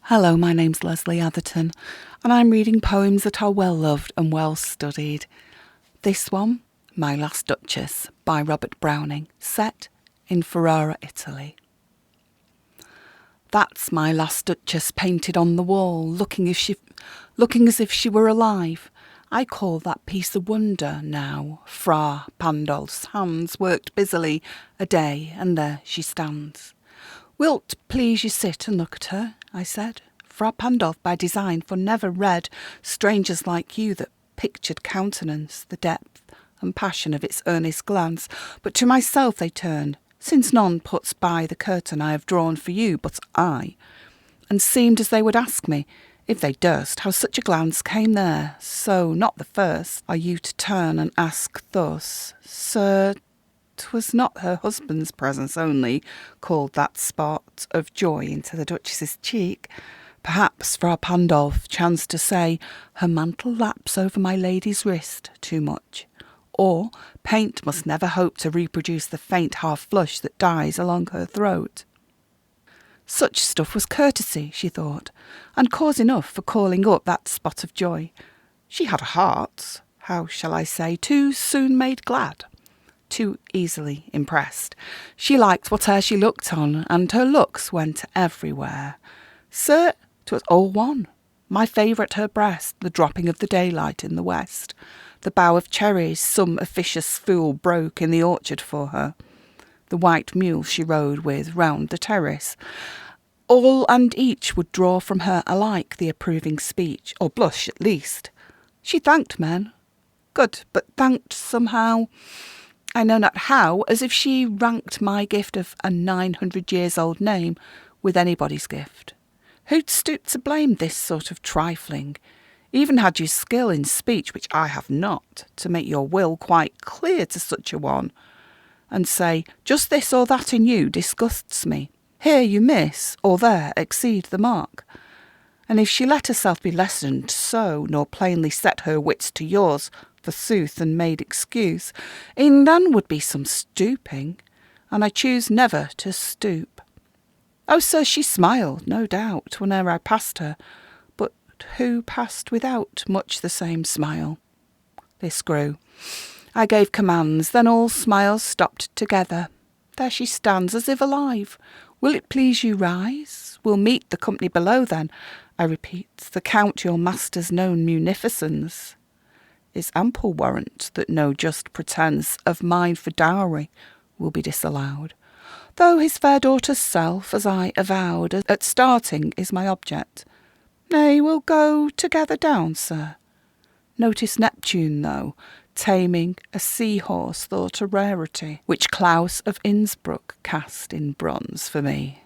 Hello, my name's Lesley Atherton, and I'm reading poems that are well loved and well studied. This one, My Last Duchess, by Robert Browning, set in Ferrara, Italy. That's my last Duchess painted on the wall, looking as if she were alive. I call that piece a wonder now. Fra Pandolf's hands worked busily a day, and there she stands. Wilt please you sit and look at her, I said. Fra Pandolf by design, for never read strangers like you that pictured countenance, the depth and passion of its earnest glance. But to myself they turned, since none puts by the curtain I have drawn for you but I, and seemed as they would ask me, if they durst, how such a glance came there. So, not the first, are you to turn and ask thus, Sir, 'twas not her husband's presence only called that spot of joy into the Duchess's cheek. Perhaps Fra Pandolf chanced to say, her mantle laps over my lady's wrist too much. Or paint must never hope to reproduce the faint half-flush that dies along her throat. Such stuff was courtesy, she thought, and cause enough for calling up that spot of joy. She had a heart, how shall I say, too soon made glad, too easily impressed. She liked whate'er she looked on, and her looks went everywhere. Sir, 'twas all one. My favourite her breast, the dropping of the daylight in the west, the bough of cherries some officious fool broke in the orchard for her, the white mule she rode with round the terrace. All and each would draw from her alike the approving speech, or blush at least. She thanked men. Good, but thanked somehow, I know not how, as if she ranked my gift of a 900-years-old name with anybody's gift. Who'd stoop to blame this sort of trifling? Even had you skill in speech, which I have not, to make your will quite clear to such a one, and say, just this or that in you disgusts me. Here you miss, or there exceed the mark. And if she let herself be lessoned so, nor plainly set her wits to yours, forsooth, and made excuse, e'en then would be some stooping, and I choose never to stoop. Oh, sir, she smiled, no doubt, whene'er I passed her, but who passed without much the same smile? This grew. I gave commands, then all smiles stopped together. There she stands, as if alive. Will it please you rise? We'll meet the company below then. I repeat, the Count your master's known munificence is ample warrant that no just pretence of mine for dowry will be disallowed, though his fair daughter's self, as I avowed at starting, is my object. Nay, we'll go together down, sir. Notice Neptune, though, taming a seahorse thought a rarity, which Claus of Innsbruck cast in bronze for me.